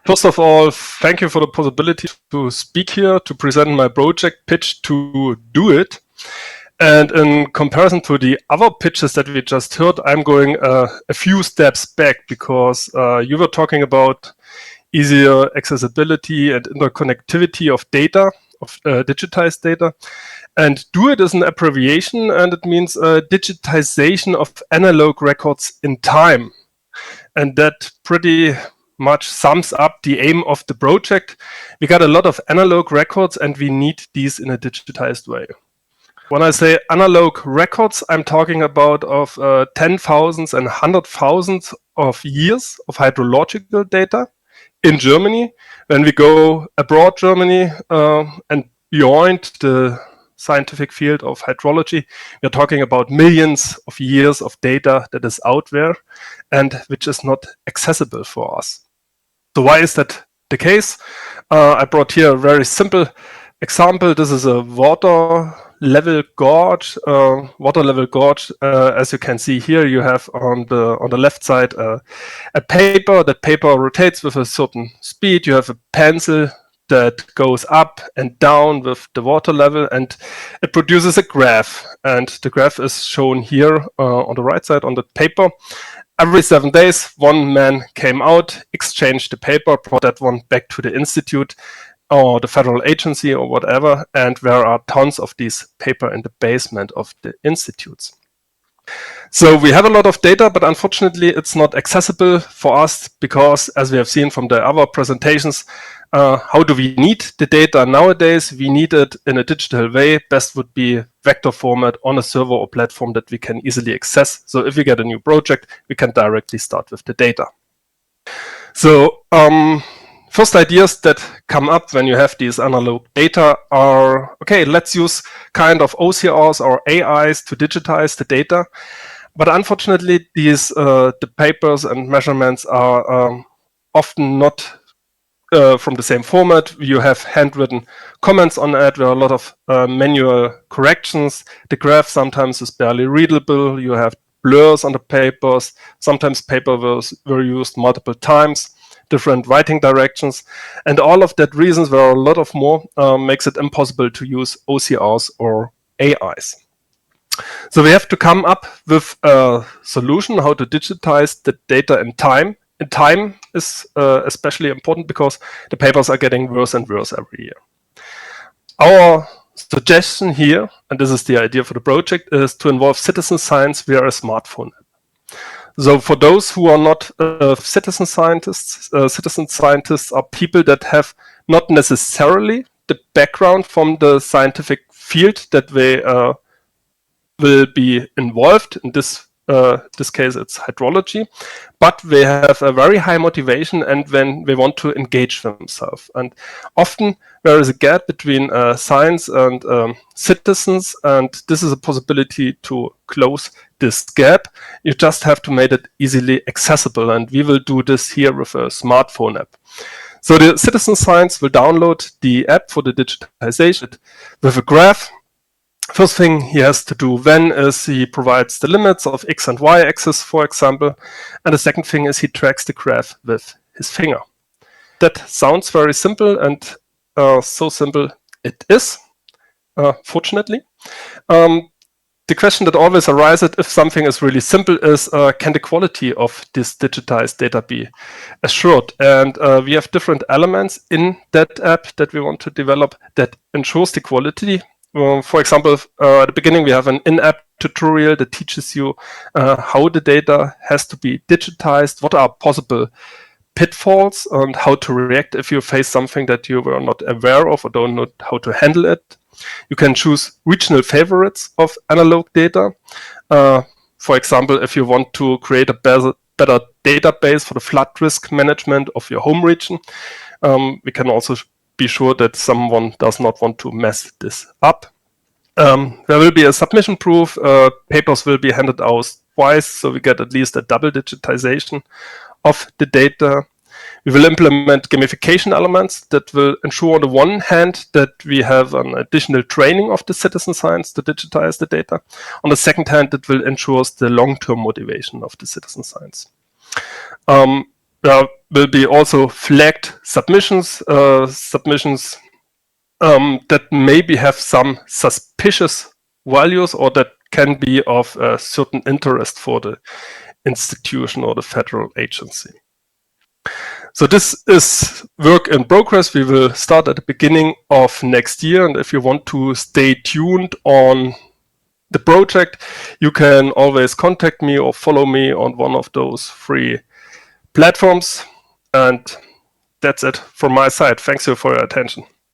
First of all, thank you for the possibility to speak here, to present my project pitch to do it. And in comparison to the other pitches that we just heard, I'm going a few steps back because you were talking about easier accessibility and interconnectivity of data, of digitized data. And do it is an abbreviation, and it means digitization of analog records in time. And that pretty much sums up the aim of the project. We got a lot of analog records, and we need these in a digitized way. When I say analog records, I'm talking about of 10,000s and 100,000s of years of hydrological data in Germany. When we go abroad Germany and beyond the scientific field of hydrology, we're talking about millions of years of data that is out there and which is not accessible for us. So why is that the case? I brought here a very simple example. This is a water level gauge. As you can see here, you have on the left side a paper. That paper rotates with a certain speed. You have a pencil that goes up and down with the water level, and it produces a graph. And the graph is shown here on the right side on the paper. Every 7 days, one man came out, exchanged the paper, brought that one back to the institute or the federal agency or whatever, and there are tons of these paper in the basement of the institutes. So we have a lot of data, but unfortunately it's not accessible for us because, as we have seen from the other presentations, how do we need the data nowadays? We need it in a digital way. Best would be vector format on a server or platform that we can easily access. So if we get a new project, we can directly start with the data. So first ideas that come up when you have these analog data are, okay, let's use kind of OCRs or AIs to digitize the data. But unfortunately, these the papers and measurements are often not from the same format. You have handwritten comments on it. There are a lot of manual corrections. The graph sometimes is barely readable. You have blurs on the papers. Sometimes papers were used multiple times, different writing directions. And all of that reasons, there are a lot of more, makes it impossible to use OCRs or AIs. So we have to come up with a solution how to digitize the data in time. And time is especially important because the papers are getting worse and worse every year. Our suggestion here, and this is the idea for the project, is to involve citizen science via a smartphone app. So for those who are not citizen scientists are people that have not necessarily the background from the scientific field that they will be involved in this case it's hydrology, but they have a very high motivation and when they want to engage themselves. And often there is a gap between science and citizens, and this is a possibility to close this gap. You just have to make it easily accessible, and we will do this here with a smartphone app. So the citizen science will download the app for the digitization with a graph. First thing he has to do then is he provides the limits of X and Y axis, for example. And the second thing is he tracks the graph with his finger. That sounds very simple, and so simple it is, fortunately. The question that always arises if something is really simple is, can the quality of this digitized data be assured? And we have different elements in that app that we want to develop that ensures the quality. For example, at the beginning, we have an in-app tutorial that teaches you how the data has to be digitized, what are possible pitfalls, and how to react if you face something that you were not aware of or don't know how to handle it. You can choose regional favorites of analog data. For example, if you want to create a better database for the flood risk management of your home region, we can also be sure that someone does not want to mess this up. There will be a submission proof. Papers will be handed out twice, so we get at least a double digitization of the data. We will implement gamification elements that will ensure on the one hand that we have an additional training of the citizen science to digitize the data. On the second hand, it will ensure the long-term motivation of the citizen science. there will be also flagged submissions, that maybe have some suspicious values or that can be of a certain interest for the institution or the federal agency. So this is work in progress. We will start at the beginning of next year. And if you want to stay tuned on the project, you can always contact me or follow me on one of those 3 platforms. And that's it from my side. Thanks you for your attention.